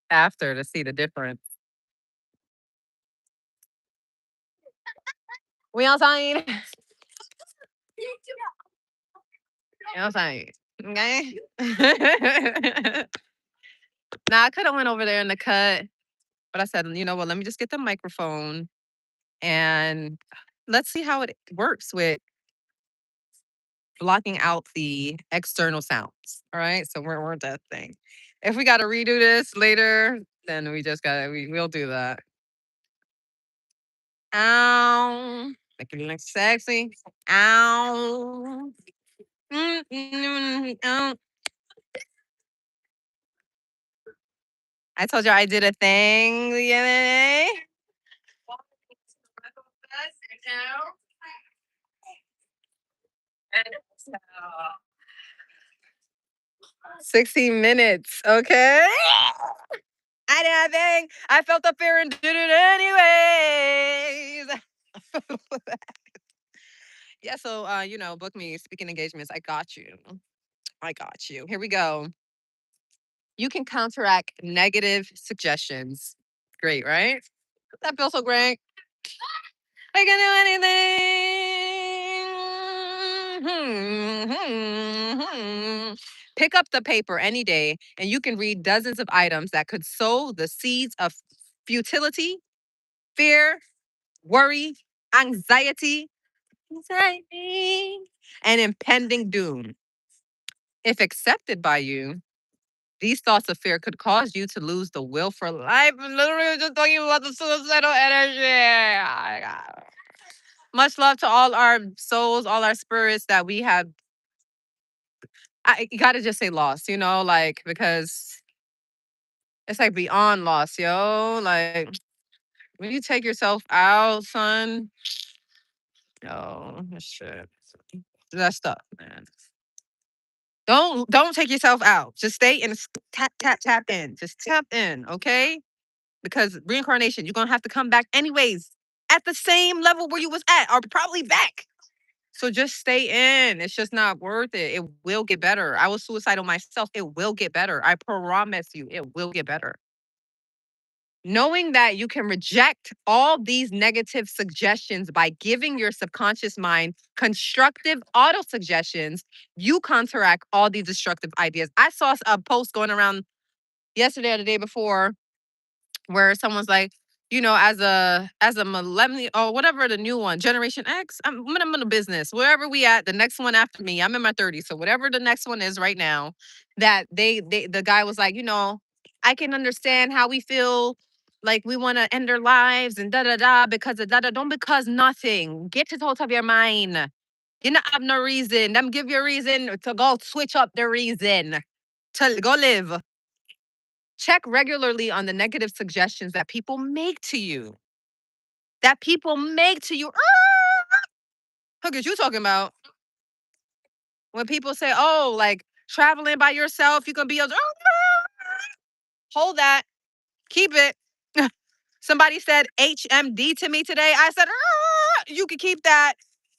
after to see the difference. We outside. We outside. Okay. Now I could have went over there in the cut, but I said, you know what? Let me just get the microphone and let's see how it works with blocking out the external sounds. All right. So we're that thing. If we got to redo this later, then we just got to, we'll do that. Ow. Make it look sexy. Ow. Ow. I told you I did a thing the other day. 16 minutes. Okay. I did a thing. I felt the fear and did it anyways. Yeah, so book me speaking engagements. I got you. I got you. Here we go. You can counteract negative suggestions. Great, right? That feels so great. I can do anything. Pick up the paper any day and you can read dozens of items that could sow the seeds of futility, fear, worry, anxiety, and impending doom. If accepted by you, these thoughts of fear could cause you to lose the will for life. I'm literally just talking about the suicidal energy. Oh my God. Much love to all our souls, all our spirits that we have. You gotta just say lost, like because it's like beyond lost, yo. Like when you take yourself out, son. Yo, shit. That's stuff, man. Don't take yourself out. Just stay and tap in. Just tap in, okay? Because reincarnation, you're gonna have to come back anyways at the same level where you was at, or probably back. So just stay in. It's just not worth it. It will get better. I was suicidal myself. It will get better. I promise you, it will get better. Knowing that you can reject all these negative suggestions by giving your subconscious mind constructive auto suggestions, you counteract all these destructive ideas. I saw a post going around yesterday or the day before where someone's like, as a millennial or whatever the new one, Generation X, I'm in a business. Wherever we at, the next one after me, I'm in my 30s. So whatever the next one is right now, that the guy was like, I can understand how we feel like we want to end our lives and da da da because of da da. Don't because nothing. Get it out of your mind. You not have no reason. Them give you a reason to go switch up the reason to go live. Check regularly on the negative suggestions that people make to you. That people make to you. Look at you talking about when people say, "Oh, like traveling by yourself, you can be a." Hold that. Keep it. Somebody said HMD to me today. I said, "You can keep that.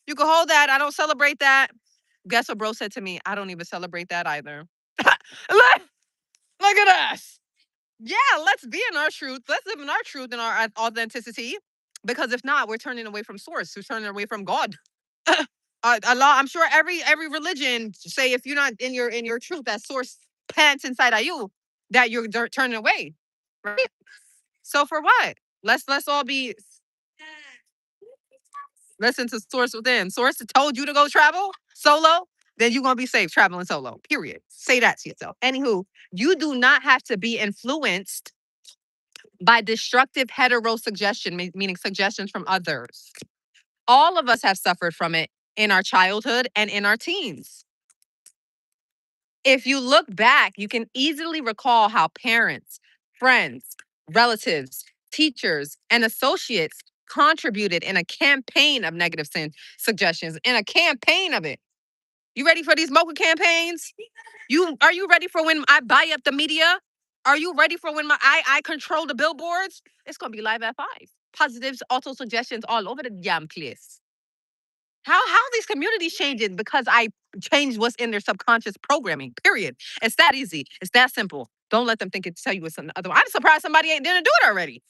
You can hold that. I don't celebrate that." Guess what bro said to me? I don't even celebrate that either. Look at us. Yeah, let's be in our truth. Let's live in our truth and our authenticity. Because if not, we're turning away from source. We're turning away from God. Allah, I'm sure every religion say if you're not in your truth, that source pants inside of you, that you're turning away. Right? So for what? Let's all be listen to source within. Source told you to go travel solo, then you're gonna be safe traveling solo. Period. Say that to yourself. Anywho, you do not have to be influenced by destructive hetero suggestion, meaning suggestions from others. All of us have suffered from it in our childhood and in our teens. If you look back, you can easily recall how parents, friends, relatives, teachers, and associates contributed in a campaign of negative suggestions, in a campaign of it. You ready for these mocha campaigns? Are you ready for when I buy up the media? Are you ready for when I control the billboards? It's gonna be live at 5. Positives, auto suggestions all over the damn place. How these communities changing? Because I changed what's in their subconscious programming. Period. It's that easy. It's that simple. Don't let them think it tell you it's something other. I'm surprised somebody ain't didn't do it already.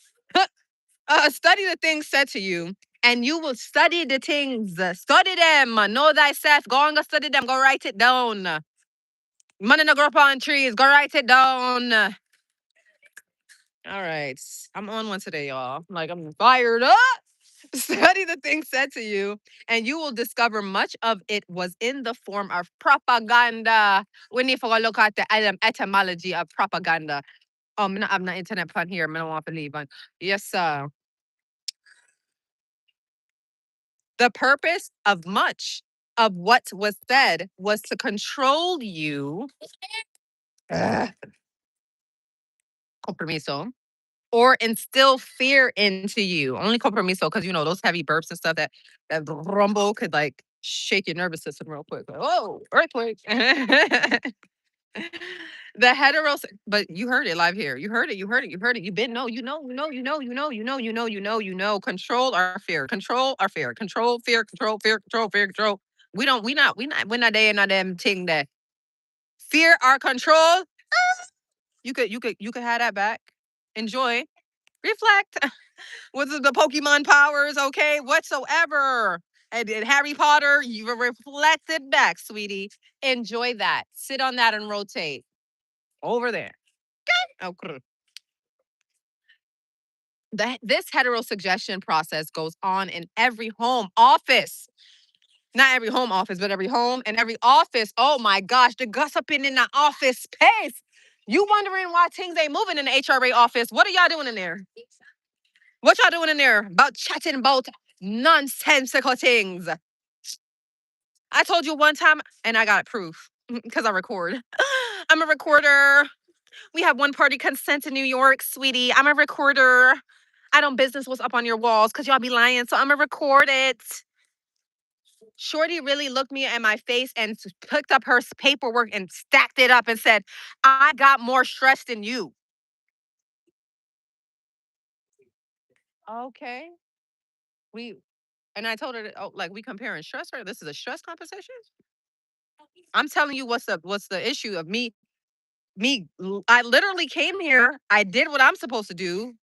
Study the things said to you, and you will study the things. Study them. Know thyself. Go and go study them. Go write it down. Money no grow up on trees. Go write it down. All right. I'm on one today, y'all. Like, I'm fired up. Study the things said to you, and you will discover much of it was in the form of propaganda. We need to go look at the etymology of propaganda. Oh, I'm not internet fun here. I don't want to leave. Yes, sir. The purpose of much of what was said was to control you. Ugh, compromiso. Or instill fear into you. Only compromiso, because you know those heavy burps and stuff that rumble could like shake your nervous system real quick. Like, whoa, earthquake. The heteros, but you heard it live here. You heard it. You heard it. You heard it. You been know. You know. You know. You know. You know. You know. You know. You know. You know. Control our fear. Control our fear. Control fear. Control fear. Control fear. Control. We don't. We not. We not. We're not there. Not them thing that fear our control. You could. You could. You could have that back. Enjoy. Reflect. With the Pokemon powers, okay, whatsoever. And Harry Potter, you reflected back, sweetie. Enjoy that. Sit on that and rotate over there. Okay. This heterosuggestion process goes on in every home office. Not every home office, but every home and every office. Oh my gosh, the gossiping in the office space. You wondering why things ain't moving in the HRA office? What are y'all doing in there? What y'all doing in there about chatting about nonsensical things? I told you one time, and I got proof because I record. I'm a recorder. We have one party consent in New York, sweetie. I'm a recorder. I don't business what's up on your walls because y'all be lying, so I'm gonna record it. Shorty really looked me in my face and picked up her paperwork and stacked it up and said, I got more stress than you. Okay. We and I told her that, oh, like we comparing stress right? This is a stress compensation. I'm telling you what's the issue of I literally came here. I did what I'm supposed to do.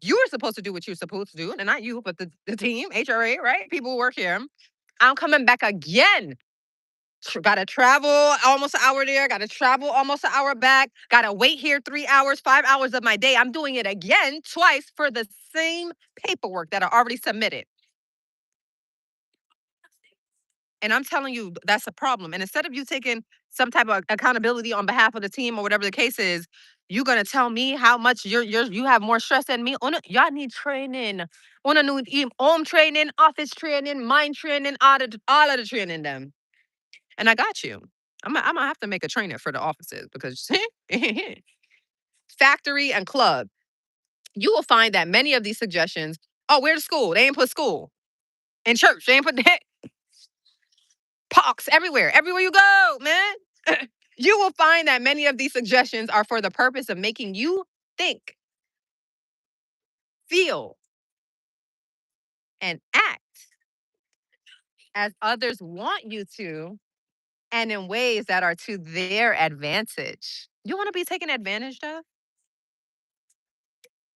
You were supposed to do what you're supposed to do, and not you, but the team, HRA, right? People who work here. I'm coming back again. Gotta travel almost an hour there. Gotta travel almost an hour back. Gotta wait here 3 hours, 5 hours of my day. I'm doing it again twice for the same paperwork that I already submitted. And I'm telling you, that's a problem. And instead of you taking some type of accountability on behalf of the team or whatever the case is, you're gonna tell me how much you have more stress than me. Y'all need training. On a new home training, office training, mind training, all of the training them. And I got you. I'm gonna have to make a trainer for the offices because factory and club, you will find that many of these suggestions. Oh, where to school? They ain't put school. In church, they ain't put parks everywhere. Everywhere you go, man. You will find that many of these suggestions are for the purpose of making you think, feel, and act as others want you to, and in ways that are to their advantage. You want to be taken advantage of?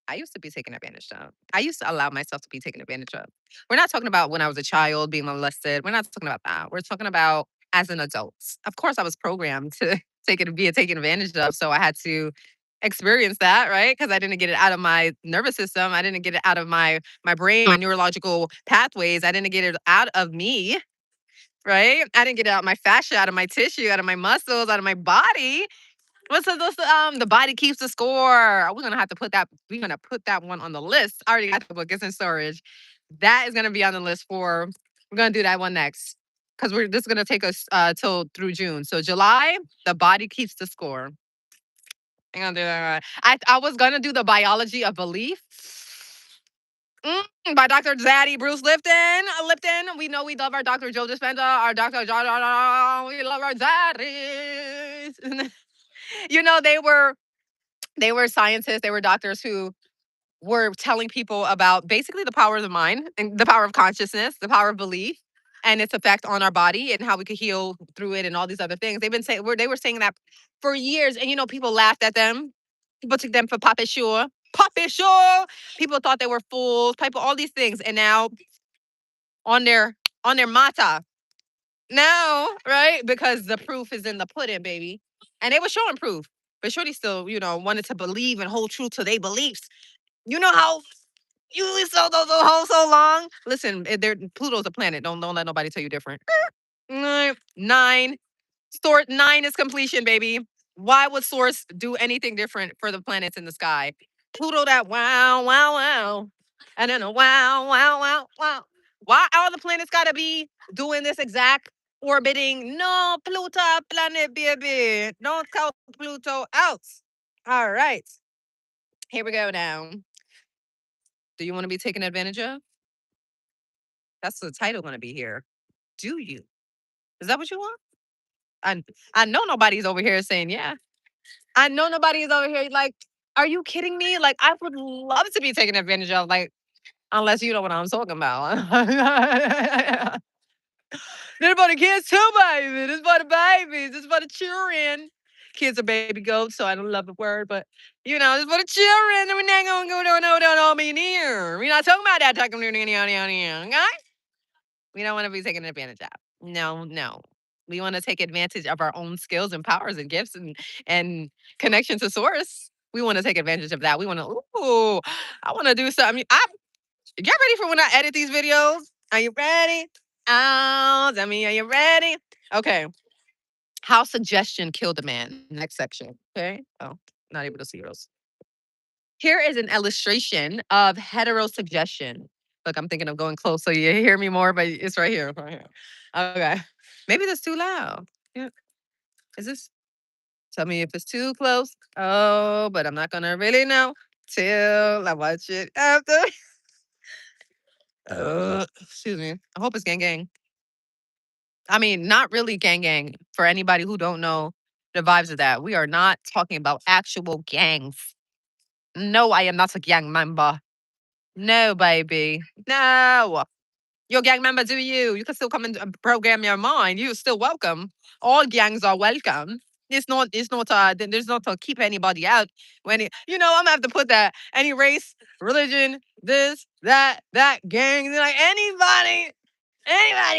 I used to be taken advantage of. I used to allow myself to be taken advantage of. We're not talking about when I was a child being molested. We're not talking about that. We're talking about as an adult. Of course, I was programmed to be taken advantage of. So I had to experience that, right? Because I didn't get it out of my nervous system. I didn't get it out of my brain, my neurological pathways. I didn't get it out of me, right? I didn't get it out of my fascia, out of my tissue, out of my muscles, out of my body. The body keeps the score. We're gonna have to put that. We're gonna put that one on the list. I already got the book. It's in storage. That is gonna be on the list for. We're gonna do that one next because we're this is gonna take us till through June. So July, the body keeps the score. I'm gonna do that. I was gonna do the biology of belief. By Dr. Zaddy Bruce Lipton. Lipton. We know we love our Dr. Joe Dispenza, our Dr. John. We love our Zaddies. You know, they were scientists, they were doctors who were telling people about basically the power of the mind and the power of consciousness, the power of belief, and its effect on our body and how we could heal through it and all these other things. They were saying that for years, and people laughed at them. People took them for Papa Sure. Papa Sure. People thought they were fools. People, all these things, and now on their mata. Now, right? Because the proof is in the pudding, baby. And they were showing proof. But Shorty still, wanted to believe and hold true to their beliefs. You know how you so those hoes so long? Listen, Pluto's a planet. Don't let nobody tell you different. Nine. Sort 9 is completion, baby. Why would Source do anything different for the planets in the sky? Pluto that wow, wow, wow. And then a wow, wow, wow, wow. Why all the planets gotta be doing this exact orbiting? No, Pluto planet, baby. Don't count Pluto out. All right. Here we go now. Do you want to be taken advantage of? That's the title gonna be here. Do you? Is that what you want? I I know nobody's over here saying yeah. I know nobody is over here like, are you kidding me? Like, I would love to be taken advantage of, like, unless you know what I'm talking about. This for the kids too, baby. This for the babies. This for the children. Kids are baby goats, so I don't love the word, but this for the children. We're not gonna go no me near. We're not talking about that talking okay? We don't want to be taken advantage of. No, no. We want to take advantage of our own skills and powers and gifts and connection to source. We want to take advantage of that. We want to, I want to do something. Get ready for when I edit these videos. Are you ready? Oh, I mean, are you ready? Okay. How suggestion killed a man. Next section. Okay. Oh, not able to see those. Here is an illustration of heterosuggestion. Look, I'm thinking of going close so you hear me more, but it's right here. Right here. Okay. Maybe that's too loud. Yeah. Is this? Tell me if it's too close. Oh, but I'm not gonna really know till I watch it after. Excuse me. I hope it's gang gang. I mean, not really gang gang. For anybody who don't know the vibes of that, we are not talking about actual gangs. No, I am not a gang member. No, baby. No. Your gang member, do you? You can still come and program your mind. You're still welcome. All gangs are welcome. There's not to keep anybody out when I'm gonna have to put that any race, religion, this, that gang, like anybody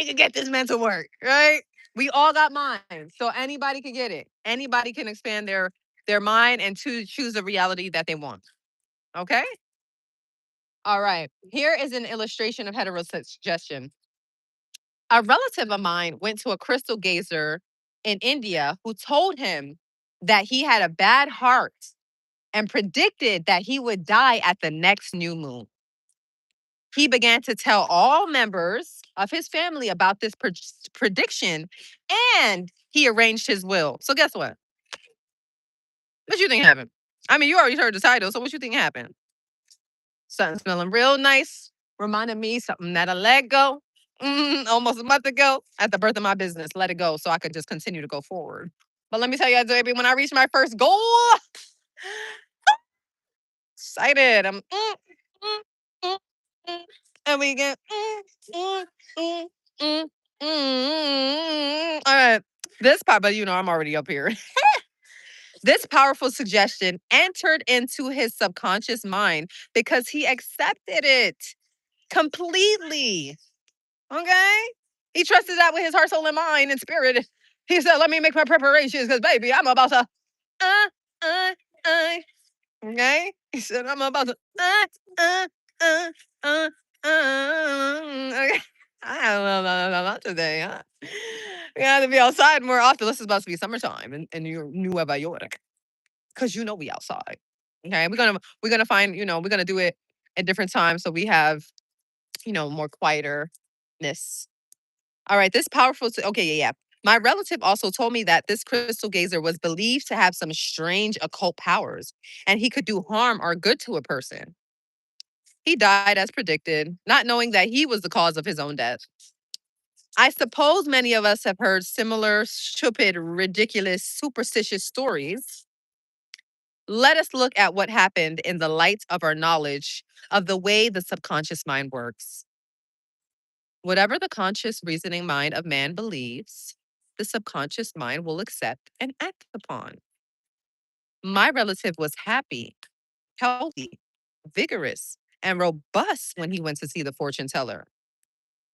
can get this mental work, right? We all got minds, so anybody can get it. Anybody can expand their mind and to choose the reality that they want. Okay? All right. Here is an illustration of heterosuggestion. A relative of mine went to a crystal gazer in India who told him that he had a bad heart and predicted that he would die at the next new moon. He began to tell all members of his family about this prediction and he arranged his will. So, guess what? What you think happened? I mean, you already heard the title, so what you think happened? Something smelling real nice. Reminded me something that I let go almost a month ago at the birth of my business. Let it go so I could just continue to go forward. But let me tell you, baby, when I reached my first goal, excited. I'm mm, mm, and we get mm, mm, all right. This part, but I'm already up here. This powerful suggestion entered into his subconscious mind because he accepted it completely. Okay? He trusted that with his heart, soul, and mind and spirit. He said, let me make my preparations because, baby, I'm about to, uh, uh, uh. Okay? He said, I'm about to, uh, uh, uh, okay? I have a lot today, huh? We got to be outside more often. This is supposed to be summertime in Nueva York because we outside. Okay? We're gonna find, we're gonna do it at different times so we have, more quieter-ness. All right, this powerful. Okay, yeah, yeah. My relative also told me that this crystal gazer was believed to have some strange occult powers, and he could do harm or good to a person. He died as predicted, not knowing that he was the cause of his own death. I suppose many of us have heard similar stupid, ridiculous, superstitious stories. Let us look at what happened in the light of our knowledge of the way the subconscious mind works. Whatever the conscious reasoning mind of man believes, the subconscious mind will accept and act upon. My relative was happy, healthy, vigorous, and robust when he went to see the fortune teller.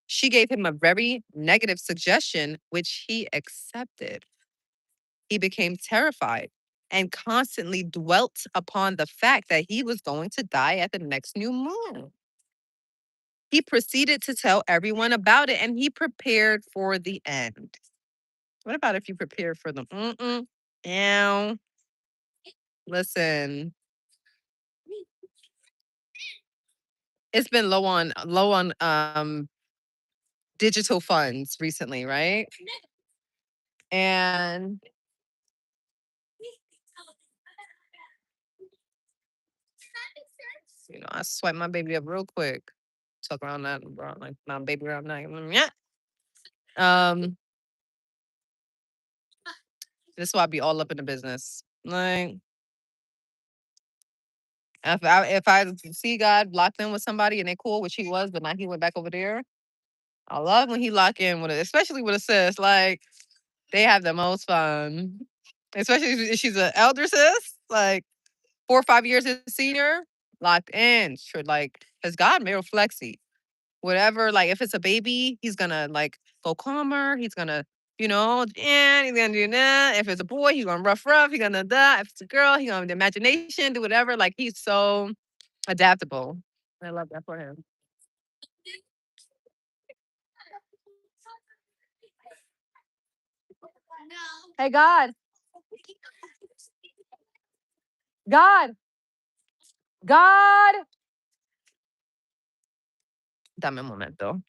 She gave him a very negative suggestion, which he accepted. He became terrified and constantly dwelt upon the fact that he was going to die at the next new moon. He proceeded to tell everyone about it and he prepared for the end. What about if you prepare for the mm-mm? Ew. Listen, it's been low on digital funds recently, right? And I swipe my baby up real quick. Talk around that, bro. Like my baby around that. Yeah. Um, this is why I be all up in the business. Like if I see God locked in with somebody and they cool, which he was, but now he went back over there. I love when he lock in with it, especially with a sis. Like they have the most fun. Especially if she's an elder sis, like 4 or 5 years his senior, locked in. Sure, like, because God made her flexy. Whatever, like if it's a baby, he's gonna like go calmer. He's gonna, and he's gonna do that. If it's a boy, he's gonna rough. He's gonna that. If it's a girl, he's gonna have the imagination, do whatever. Like he's so adaptable. I love that for him. Hey God, God, God. Dame un momento.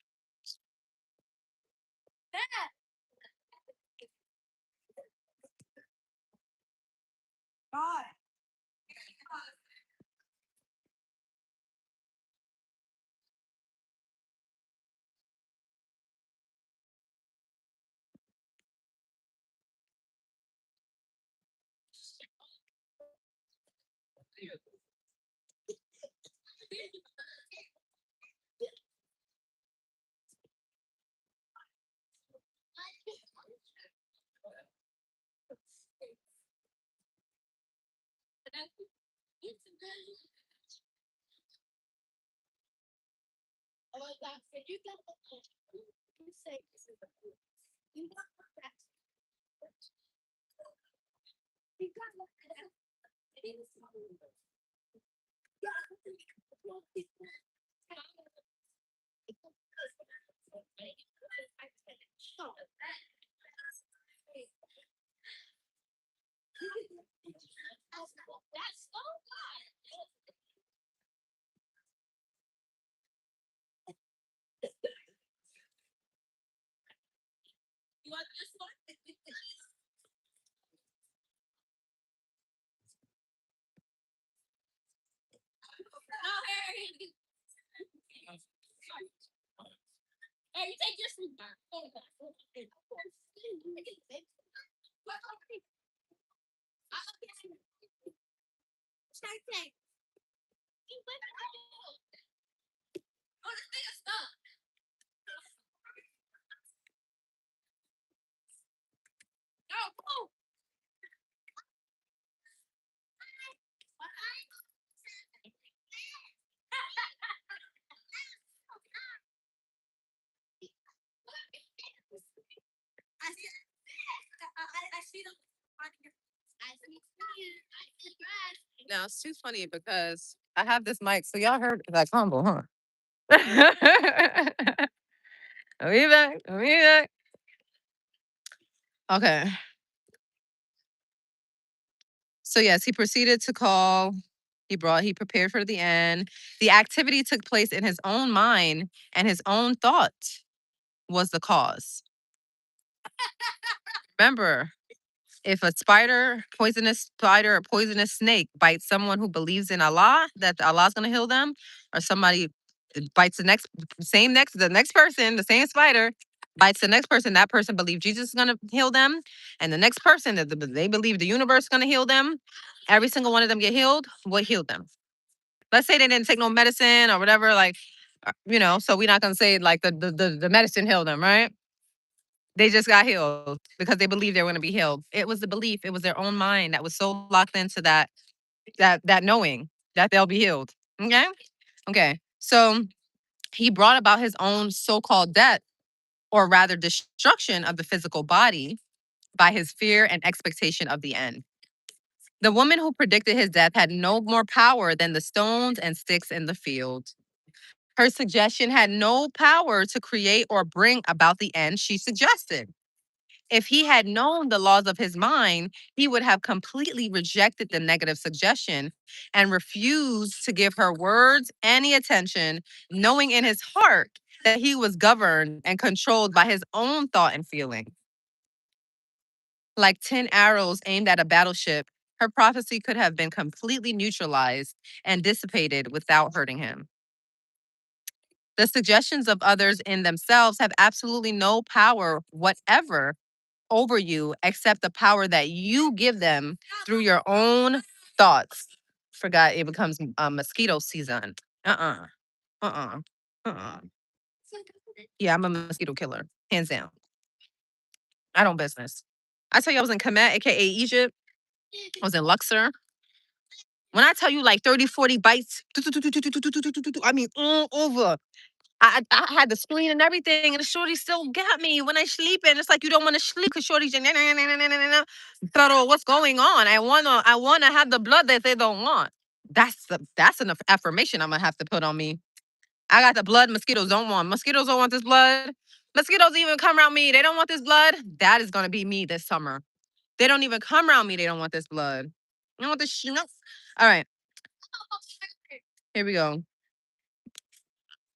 Now it's too funny because I have this mic, so y'all heard that combo, huh? I'll be back. I'll be back. Okay. So yes, he proceeded to call. He prepared for the end. The activity took place in his own mind, and his own thought was the cause. Remember, if a poisonous spider or poisonous snake bites someone who believes in Allah, that Allah's gonna heal them, or somebody bites the next person, the same spider bites the next person, that person believes Jesus is gonna heal them, and the next person that they believe the universe is gonna heal them. Every single one of them get healed. What healed them? Let's say they didn't take no medicine or whatever, like so we're not gonna say like the medicine healed them, right? They just got healed because they believed they were gonna be healed. It was the belief, it was their own mind that was so locked into that knowing that they'll be healed. Okay? Okay. So he brought about his own so-called death, or rather destruction of the physical body by his fear and expectation of the end. The woman who predicted his death had no more power than the stones and sticks in the field. Her suggestion had no power to create or bring about the end she suggested. If he had known the laws of his mind, he would have completely rejected the negative suggestion and refused to give her words any attention, knowing in his heart that he was governed and controlled by his own thought and feeling. Like 10 arrows aimed at a battleship, her prophecy could have been completely neutralized and dissipated without hurting him. The suggestions of others in themselves have absolutely no power whatever over you except the power that you give them through your own thoughts. Forgot it becomes mosquito season. Uh-uh. Uh-uh. Uh-uh. Yeah, I'm a mosquito killer. Hands down. I don't business. I tell you I was in Kemet, aka Egypt. I was in Luxor. When I tell you like 30, 40 bites, I mean all over. I had the screen and everything, and the shorty still got me when I sleep. And it's like you don't want to sleep because shorty's just, pero what's going on? I wanna have the blood that they don't want. That's an affirmation I'm gonna have to put on me. I got the blood mosquitoes don't want. Mosquitoes don't want this blood. Mosquitoes even come around me. They don't want this blood. That is gonna be me this summer. They don't even come around me. They don't want this blood. You don't want this shit. All right, here we go.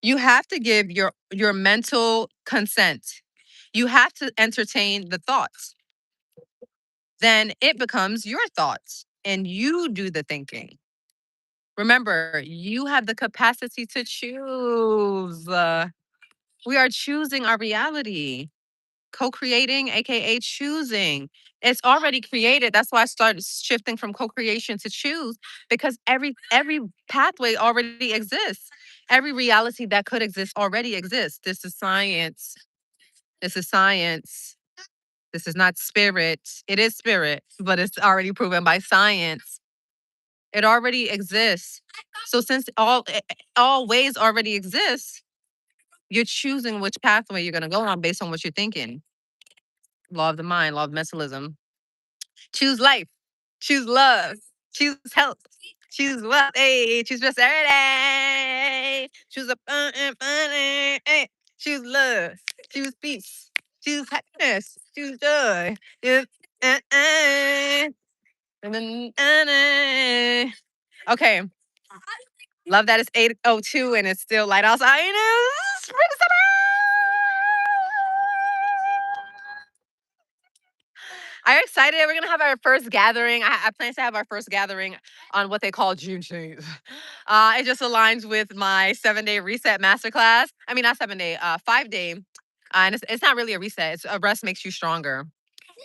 You have to give your mental consent. You have to entertain the thoughts. Then it becomes your thoughts and you do the thinking. Remember, you have the capacity to choose. We are choosing our reality. Co-creating, aka choosing. It's already created. That's why I started shifting from co-creation to choose, because every pathway already exists. Every reality that could exist already exists. This is science. This is science. This is not spirit. It is spirit, but it's already proven by science. It already exists. So since all ways already exist, you're choosing which pathway you're gonna go on based on what you're thinking. Law of the mind, law of mentalism. Choose life. Choose love. Choose health. Choose wealth. Hey, choose prosperity. Choose a hey. Choose love. Choose peace. Choose happiness. Choose joy. Choose, uh, uh, okay. Love that it's 8:02 and it's still light outside. Spring summer. Are you excited? We're gonna have our first gathering. I plan to have our first gathering on what they call Juneteenth. It just aligns with my 7-day reset masterclass. I mean, not 7-day, 5-day. And it's not really a reset. It's a rest makes you stronger.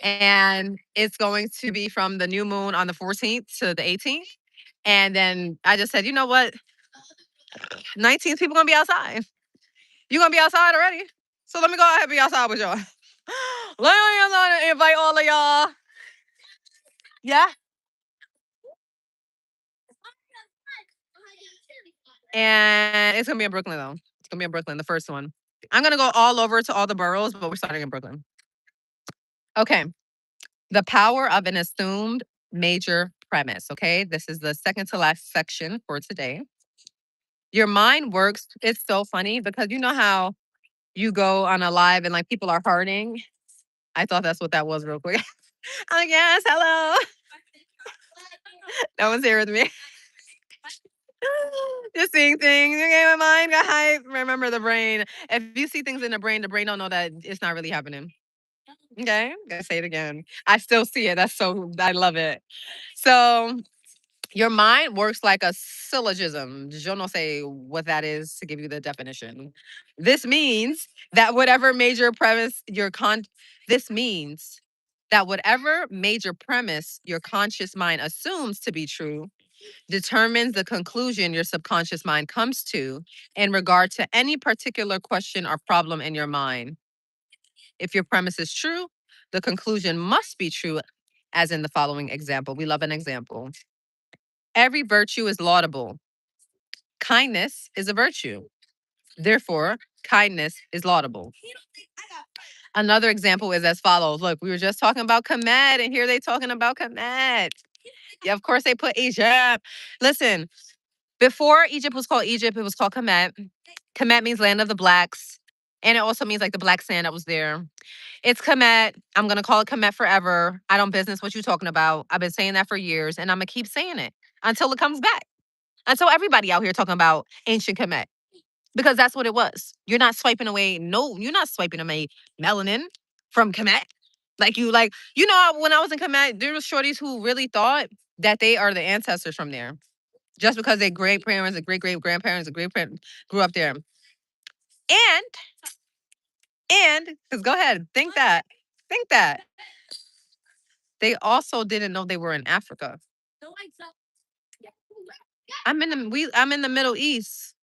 And it's going to be from the new moon on the 14th to the 18th. And then I just said, you know what? 19th people gonna be outside. You gonna be outside already? So let me go ahead and be outside with y'all. Let me invite all of y'all. Yeah. And it's gonna be in Brooklyn though. It's gonna be in Brooklyn, the first one. I'm gonna go all over to all the boroughs, but we're starting in Brooklyn. Okay. The power of an assumed major premise. Okay. This is the second to last section for today. Your mind works. It's so funny because you know how you go on a live and like people are hearting. I thought that's what that was real quick. I'm like, yes, hello. No one's here with me. Just seeing things. Okay, my mind got hype. Remember the brain. If you see things in the brain don't know that it's not really happening. Okay, gotta say it again. I still see it. That's so I love it. So your mind works like a syllogism. Je ne sais what that is to give you the definition. This means that whatever major premise your con this means that whatever major premise your conscious mind assumes to be true determines the conclusion your subconscious mind comes to in regard to any particular question or problem in your mind. If your premise is true, the conclusion must be true, as in the following example. We love an example. Every virtue is laudable. Kindness is a virtue. Therefore, kindness is laudable. Another example is as follows. Look, we were just talking about Kemet, and here they talking about Kemet. Yeah, of course they put Egypt. Listen, before Egypt was called Egypt, it was called Kemet. Kemet means land of the blacks. And it also means like the black sand that was there. It's Kemet. I'm gonna call it Kemet forever. I don't business what you talking about. I've been saying that for years, and I'm gonna keep saying it until it comes back. Until everybody out here talking about ancient Kemet. Because that's what it was. You're not swiping away. No, you're not swiping away melanin from Kemet. When I was in Kemet, there was shorties who really thought that they are the ancestors from there. Just because their great parents, and great great grandparents, and great grew up there. Because go ahead, think that. Think that. They also didn't know they were in Africa. I'm in the Middle East.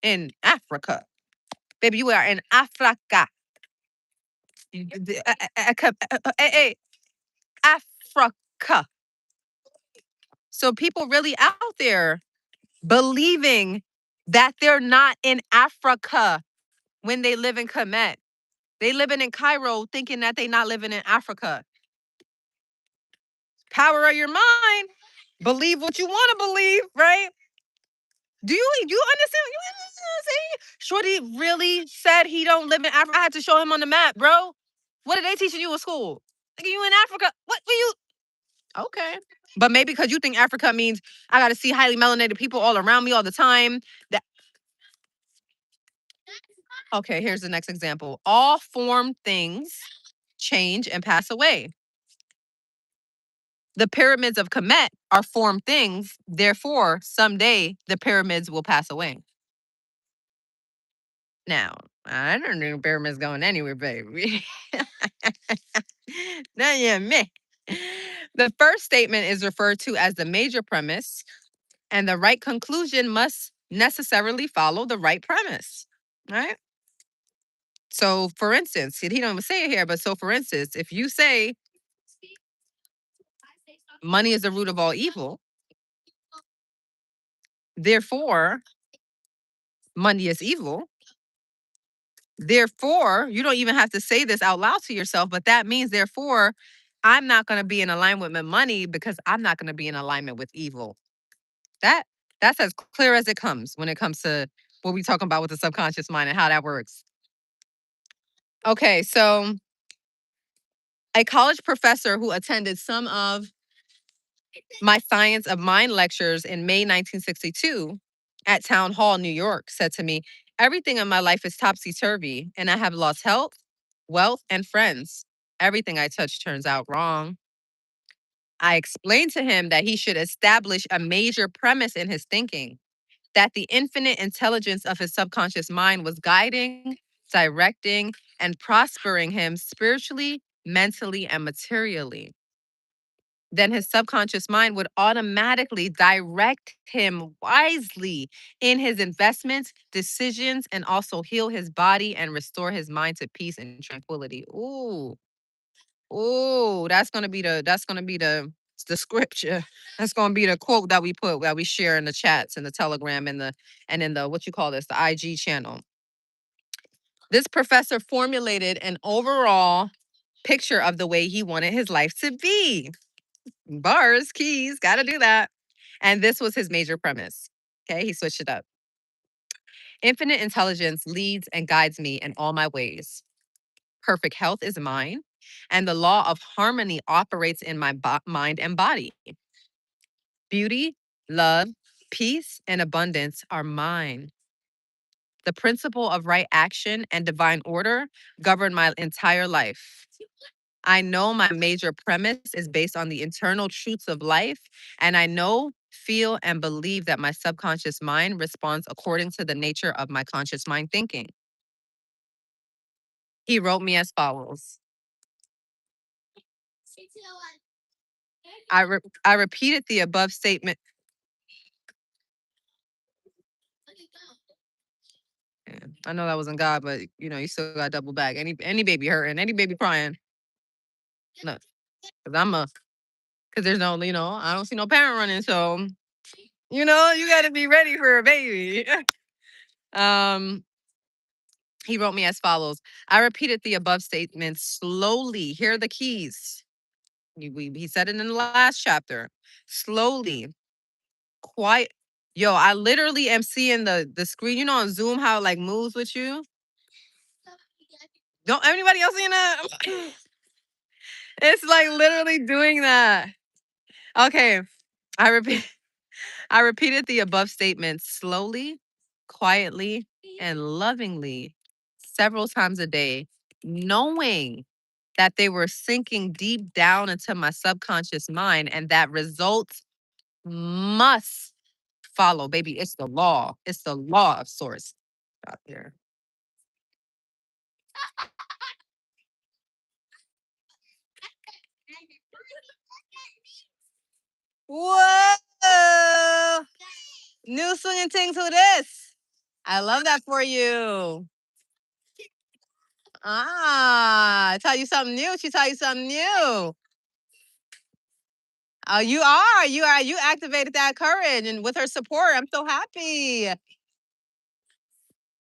In Africa. Baby, you are in Africa. Hey, Africa. So people really out there believing that they're not in Africa when they live in Kemet. They living in Cairo thinking that they not living in Africa. Power of your mind. Believe what you want to believe, right? Do you understand? You understand what I'm saying? Shorty really said he don't live in Africa. I had to show him on the map, bro. What are they teaching you in school? Like, you in Africa? What were you? Okay. But maybe because you think Africa means I got to see highly melanated people all around me all the time. That Okay, here's the next example. All formed things change and pass away. The pyramids of Kemet are formed things. Therefore, someday the pyramids will pass away. Now, I don't think pyramids going anywhere, baby. Not yet, me. The first statement is referred to as the major premise, and the right conclusion must necessarily follow the right premise, right? So, for instance, he don't even say it here, but so for instance, if you say money is the root of all evil, therefore money is evil. Therefore, you don't even have to say this out loud to yourself, but that means, therefore, I'm not going to be in alignment with money because I'm not going to be in alignment with evil. That's as clear as it comes when it comes to what we talking about with the subconscious mind and how that works. Okay, so a college professor who attended some of my Science of Mind lectures in May 1962 at Town Hall, New York, said to me, "Everything in my life is topsy-turvy, and I have lost health, wealth, and friends. Everything I touch turns out wrong." I explained to him that he should establish a major premise in his thinking, that the infinite intelligence of his subconscious mind was guiding, directing, and prospering him spiritually, mentally, and materially. Then his subconscious mind would automatically direct him wisely in his investments, decisions, and also heal his body and restore his mind to peace and tranquility. Ooh. Ooh, that's gonna be the scripture. That's gonna be the quote that we share in the chats and the telegram and in the what you call this, the IG channel. This professor formulated an overall picture of the way he wanted his life to be. Bars, keys, gotta do that. And this was his major premise. Okay, he switched it up. Infinite intelligence leads and guides me in all my ways. Perfect health is mine, and the law of harmony operates in my mind and body. Beauty, love, peace, and abundance are mine. The principle of right action and divine order govern my entire life. I know my major premise is based on the internal truths of life, and I know, feel, and believe that my subconscious mind responds according to the nature of my conscious mind thinking. He wrote me as follows. I repeated the above statement. I know that wasn't God, but you know, you still got double back. Any baby hurting, any baby crying. No, because because there's no, I don't see no parent running, so you got to be ready for a baby. um, he wrote me as follows: I repeated the above statement slowly. Here are the keys. He said it in the last chapter. Slowly, quiet. Yo, I literally am seeing the screen. On Zoom, how it like moves with you. Don't anybody else seeing that? It's like literally doing that. Okay, I repeat. I repeated the above statement slowly, quietly, and lovingly several times a day, knowing that they were sinking deep down into my subconscious mind and that results must follow. Baby, it's the law. It's the law of source out there. Whoa! New swinging ting to this. I love that for you. Tell you something new. She tell you something new. Oh, you are. You are. You activated that courage, and with her support, I'm so happy.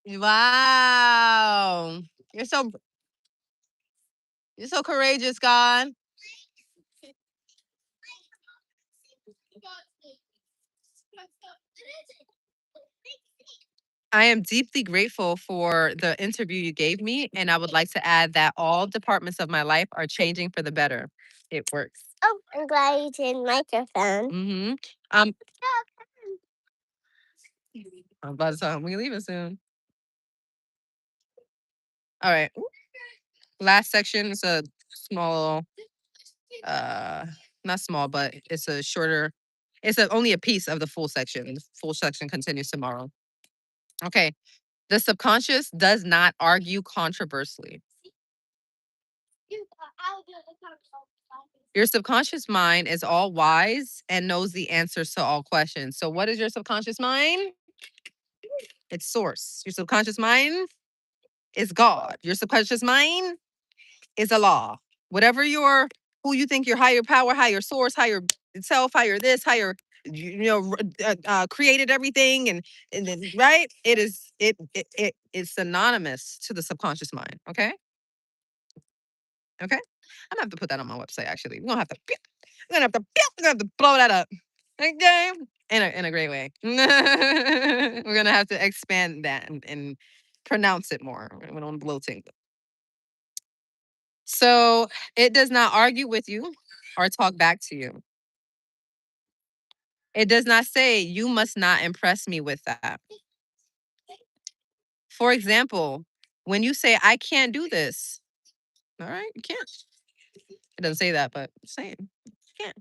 Wow. You're so you're so courageous, God. I am deeply grateful for the interview you gave me, and I would like to add that all departments of my life are changing for the better. It works. Oh, I'm glad you did microphone. Mm-hmm. I'm about to tell him we're leaving soon. All right. Last section is a small, uh, not small, but it's a shorter. It's only a piece of the full section. The full section continues tomorrow. Okay. The subconscious does not argue controversially. Your subconscious mind is all wise and knows the answers to all questions. So, what is your subconscious mind? It's source. Your subconscious mind is God. Your subconscious mind is a law. Whatever who you think your higher power, higher source, higher self, higher this, higher, created everything, and then right, it is synonymous to the subconscious mind. Okay. Okay. I'm gonna have to put that on my website. Actually, we're gonna have to blow that up. Okay. In a great way. We're gonna have to expand that and pronounce it more. We don't bloating. So it does not argue with you or talk back to you. It does not say you must not impress me with that. For example, when you say I can't do this, all right, you can't. It doesn't say that, but it's saying you can't.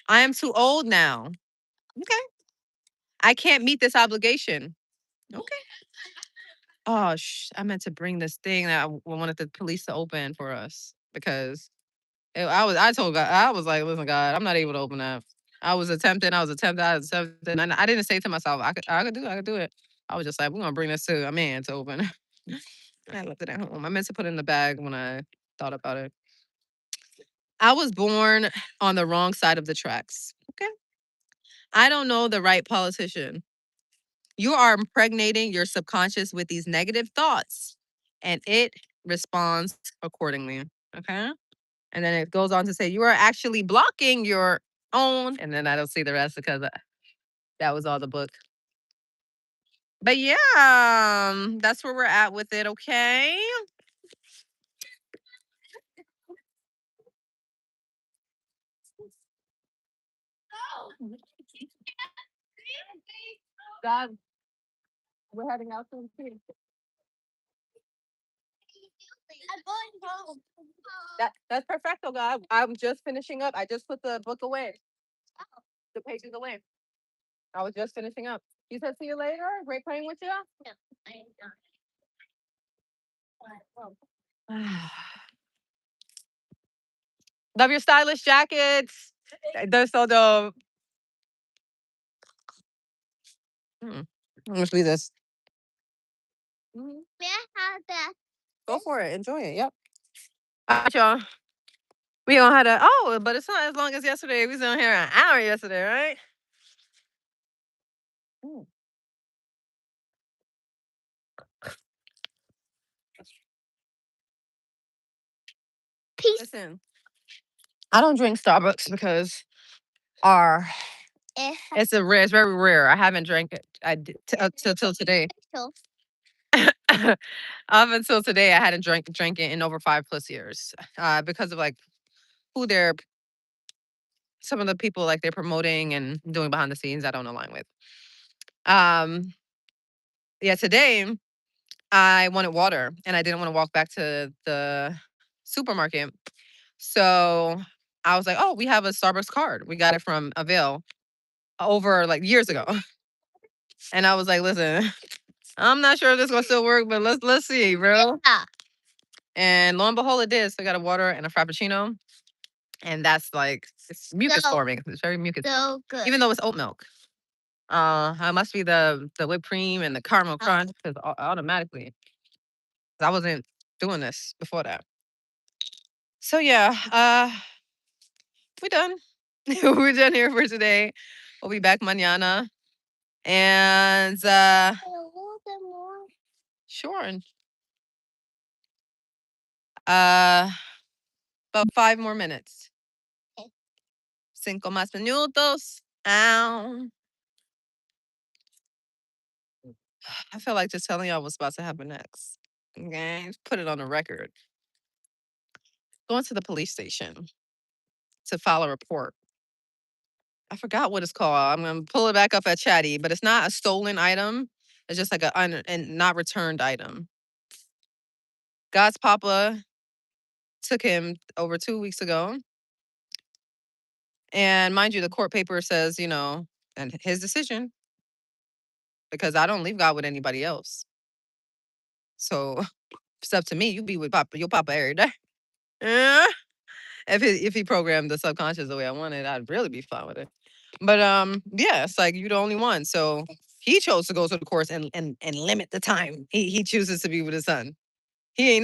I am too old now. Okay. I can't meet this obligation. Okay. Oh, I meant to bring this thing that I wanted the police to open for us because I told God, I was like, listen, God, I'm not able to open that. I was attempting. And I didn't say to myself, I could do it. I could do it. I was just like, we're gonna bring this to a man to open. I left it at home. I meant to put it in the bag when I thought about it. I was born on the wrong side of the tracks. Okay. I don't know the right politician. You are impregnating your subconscious with these negative thoughts, and it responds accordingly. Okay. And then it goes on to say, you are actually blocking your own. And then I don't see the rest because that was all the book. But yeah, that's where we're at with it. Okay. God, we're heading out soon too. That's perfecto, God. I'm just finishing up. I just put the book away, the pages away. I was just finishing up. You said see you later. Great playing with you. Love your stylish jackets. They're so dope. Let's do this. Mhm. May I have that? Go for it. Enjoy it. Yep. All right, y'all. We gonna have to. Oh, but it's not as long as yesterday. We was on here an hour yesterday, right? Mm. Peace. Listen, I don't drink Starbucks because our it's very rare. I haven't drank it. Till today. Up until today, I hadn't drank it in over 5+ years. Because of like who they're some of the people like they're promoting and doing behind the scenes. I don't align with. Yeah, today I wanted water and I didn't want to walk back to the supermarket. So I was like, oh, we have a Starbucks card. We got it from Avail over like years ago. And I was like, listen, I'm not sure if this is gonna still work, but let's see, bro. Yeah. And lo and behold, it did. So I got a water and a frappuccino. And that's like it's mucus forming. It's very mucus. So good. Even though it's oat milk. It must be the whipped cream and the caramel crunch because automatically. I wasn't doing this before that. So yeah, we're done. We're done here for today. We'll be back mañana. And A little bit more. sure. About 5 more minutes. Okay. 5 más minutos. Ow. I feel like just telling y'all what's about to happen next. Okay, just put it on the record. Going to the police station to file a report. I forgot what it's called. I'm gonna pull it back up at Chatty, but it's not a stolen item. It's just like a and not returned item. God's Papa took him over 2 weeks ago. And mind you, the court paper says, and his decision, because I don't leave God with anybody else. So it's up to me. You be with Papa, your Papa every day. Yeah. If he programmed the subconscious the way I wanted, I'd really be fine with it. But yeah, it's like you're the only one. So he chose to go to the course and limit the time. He chooses to be with his son. I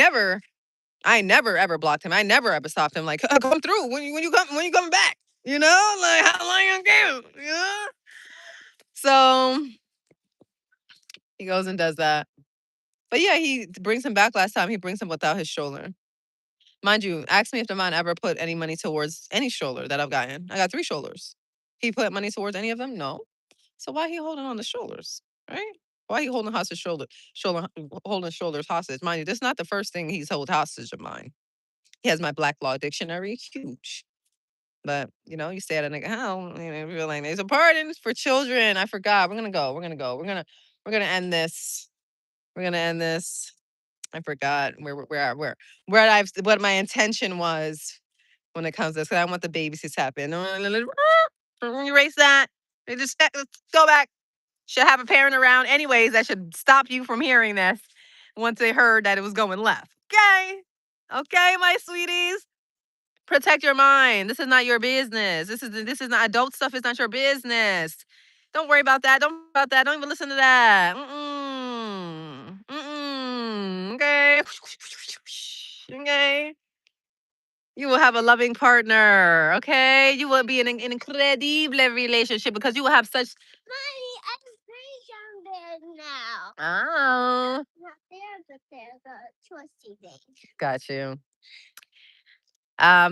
never ever blocked him. I never ever stopped him. Like, come through when you coming back. Like how long you gonna give? So he goes and does that. But yeah, he brings him back last time. He brings him without his stroller. Mind you, ask me if the man ever put any money towards any stroller that I've gotten. I got 3 strollers. He put money towards any of them? No. So why he holding on the shoulders, right? Why he holding holding shoulders hostage? Mind you, this is not the first thing he's held hostage of mine. He has my Black Law dictionary, huge. But you say at a nigga, how you're like, there's a pardon for children. I forgot. We're gonna go. We're gonna end this. We're gonna end this. I forgot what my intention was when it comes to this. Because I want the babies to tap in. Erase that. Let's go back. Should have a parent around anyways that should stop you from hearing this once they heard that it was going left. Okay, my sweeties. Protect your mind. This is not your business. This is not adult stuff. Is not your business. Don't worry about that. Don't even listen to that. Okay. Okay. You will have a loving partner. Okay. You will be in an incredible relationship because you will have such. Mommy, I'm pretty young there now. Oh. Not there, but there's a trusty thing. Got you.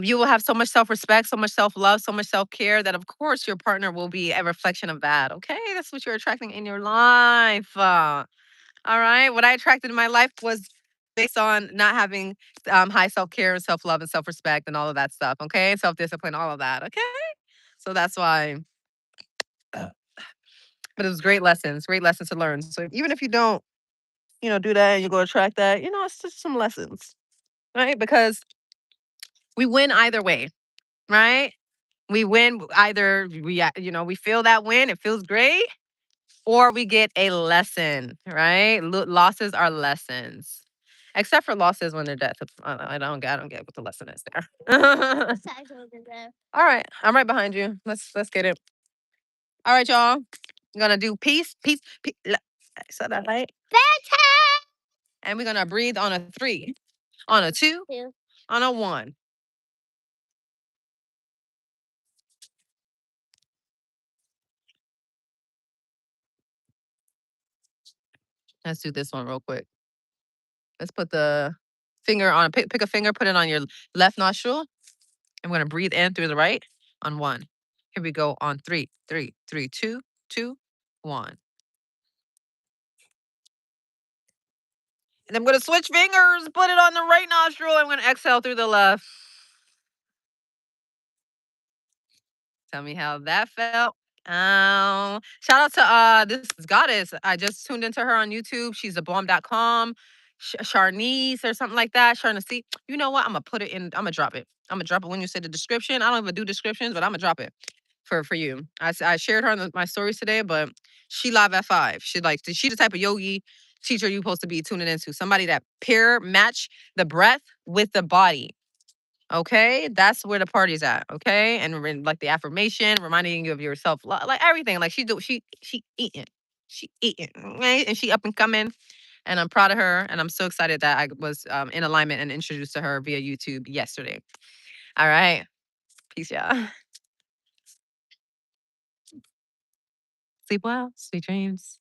You will have so much self-respect, so much self-love, so much self-care that of course your partner will be a reflection of that. Okay. That's what you're attracting in your life. All right. What I attracted in my life was based on not having high self-care and self-love and self-respect and all of that stuff. Okay. Self-discipline, all of that. Okay. So that's why. But it was great lessons to learn. So even if you don't, do that and you go attract that, it's just some lessons. Right. Because we win either way. Right. We win either we feel that win, it feels great, or we get a lesson, right? Losses are lessons. Except for losses when they're death. I don't get what the lesson is there. All right. I'm right behind you. Let's get it. All right, y'all. I'm gonna do peace. I said that right. Bedtime. And we're gonna breathe on a 3, on a 2, Two. on a 1. Let's do this one real quick. Let's put the finger on, pick a finger, put it on your left nostril. I'm gonna breathe in through the right on 1. Here we go on 3, 3, 3, 2, 2, 1. And I'm gonna switch fingers, put it on the right nostril. I'm gonna exhale through the left. Tell me how that felt. Shout out to this goddess. I just tuned into her on YouTube. She's a bomb.com. Charnice or something like that. Charnice. You know what? I'm gonna put it in. I'm gonna drop it. I'm gonna drop it when you say the description. I don't even do descriptions, but I'm gonna drop it for you. I shared her on my stories today, but she live at 5. She the type of yogi teacher you supposed to be tuning into. Somebody that pair match the breath with the body. Okay, that's where the party's at. Okay, and like the affirmation, reminding you of yourself, like everything. Like she eating, right? And she up and coming, and I'm proud of her, and I'm so excited that I was in alignment and introduced to her via YouTube yesterday. All right, peace, y'all. Sleep well, sweet dreams.